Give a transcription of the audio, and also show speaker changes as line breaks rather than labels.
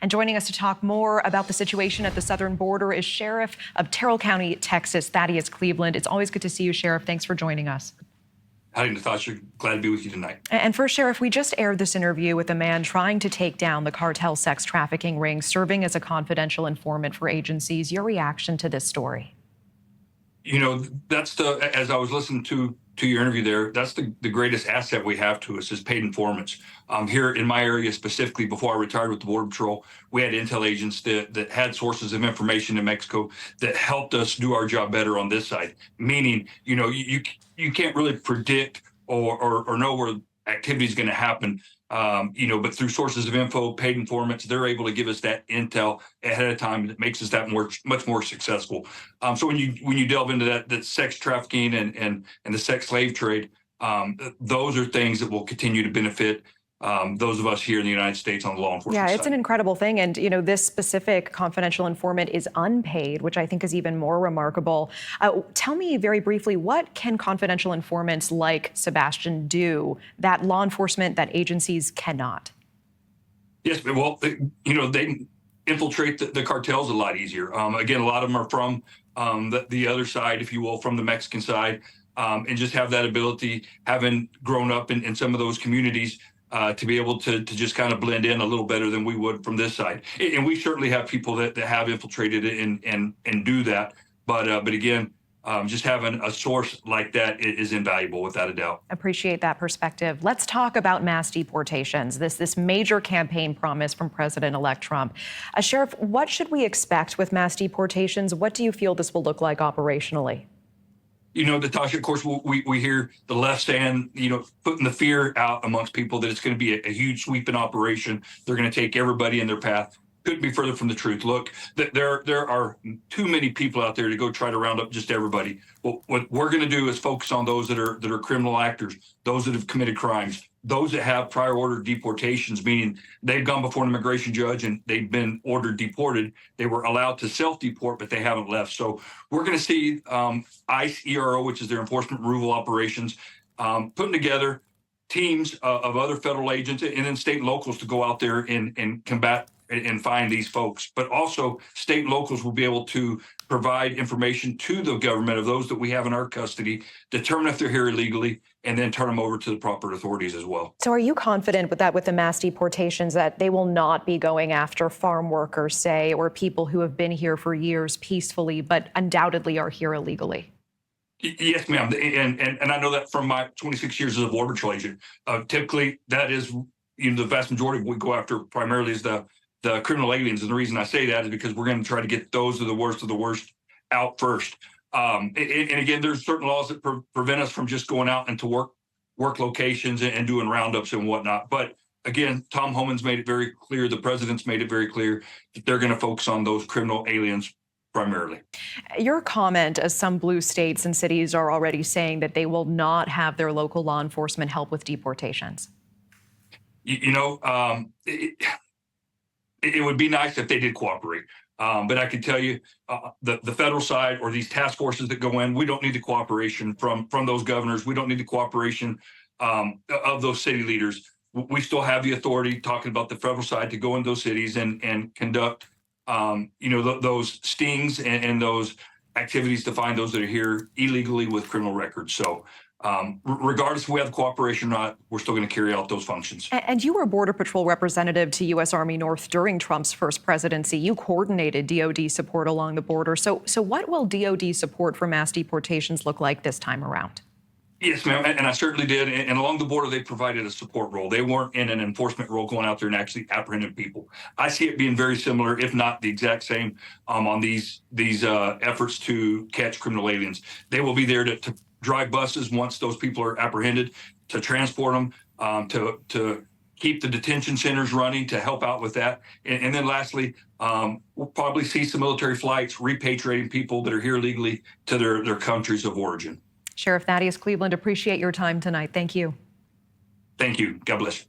And joining us to talk more about the situation at the southern border is Sheriff of Terrell County, Texas, Thaddeus Cleveland. It's always good to see you, Sheriff. Thanks for joining us.
Howdy, Natasha. Glad to be with you tonight.
And first, Sheriff, we just aired this interview with a man trying to take down the cartel sex trafficking ring, serving as a confidential informant for agencies. Your reaction to this story?
You know, that's as I was listening to your interview there, that's the greatest asset we have to us is paid informants. Here in my area specifically, before I retired with the Border Patrol, we had intel agents that had sources of information in Mexico that helped us do our job better on this side. Meaning, you know, you can't really predict or know where activity is going to happen. You know, but through sources of info, paid informants, they're able to give us that intel ahead of time that makes us that much more successful. So when you delve into that sex trafficking and the sex slave trade, those are things that will continue to benefit those of us here in the United States on the law enforcement
side. It's an incredible thing. And, you know, this specific confidential informant is unpaid, which I think is even more remarkable. Tell me very briefly, what can confidential informants like Sebastian do that law enforcement, that agencies cannot?
Yes, well, you know, they infiltrate the cartels a lot easier. Again, a lot of them are from the other side, if you will, from the Mexican side, and just have that ability, having grown up in some of those communities, to be able to just kind of blend in a little better than we would from this side. And we certainly have people that have infiltrated it and do that. But again, just having a source like that is invaluable, without a doubt.
Appreciate that perspective. Let's talk about mass deportations, this major campaign promise from President-elect Trump. Sheriff, what should we expect with mass deportations? What do you feel this will look like operationally?
You know, Natasha, of course, we hear the left saying, you know, putting the fear out amongst people that it's going to be a huge sweeping operation. They're going to take everybody in their path. Couldn't be further from the truth. Look, there are too many people out there to go try to round up just everybody. Well, what we're going to do is focus on those that are criminal actors, those that have committed crimes, those that have prior ordered deportations, meaning they've gone before an immigration judge and they've been ordered deported. They were allowed to self-deport, but they haven't left. So we're going to see ICE ERO, which is their enforcement removal operations, putting together teams of other federal agents and then state and locals to go out there and combat and find these folks. But also state and locals will be able to provide information to the government of those that we have in our custody, determine if they're here illegally, and then turn them over to the proper authorities as well.
So are you confident with the mass deportations that they will not be going after farm workers, say, or people who have been here for years peacefully, but undoubtedly are here illegally?
Yes, ma'am. And I know that from my 26 years as a Border Patrol agent. Typically, that is, you know, the vast majority of what we go after primarily is the criminal aliens. And the reason I say that is because we're going to try to get those of the worst out first. And again, there's certain laws that prevent us from just going out into work locations and doing roundups and whatnot. But again, Tom Homan's made it very clear, the president's made it very clear that they're going to focus on those criminal aliens primarily.
Your comment, as some blue states and cities are already saying that they will not have their local law enforcement help with deportations.
You know, it would be nice if they did cooperate. But I can tell you, the federal side or these task forces that go in, we don't need the cooperation from those governors. We don't need the cooperation of those city leaders. We still have the authority, talking about the federal side, to go in those cities and conduct, you know, those stings and those activities to find those that are here illegally with criminal records. So regardless if we have cooperation or not, we're still going to carry out those functions.
And you were Border Patrol representative to U.S. Army North during Trump's first presidency. You coordinated DOD support along the border. So what will DOD support for mass deportations look like this time around?
Yes, ma'am, and I certainly did. And along the border, they provided a support role. They weren't in an enforcement role going out there and actually apprehending people. I see it being very similar, if not the exact same, on these efforts to catch criminal aliens. They will be there to drive buses once those people are apprehended, to transport them, to keep the detention centers running, to help out with that. And then lastly, we'll probably see some military flights repatriating people that are here legally to their countries of origin.
Sheriff Thaddeus Cleveland, appreciate your time tonight. Thank you.
Thank you. God bless you.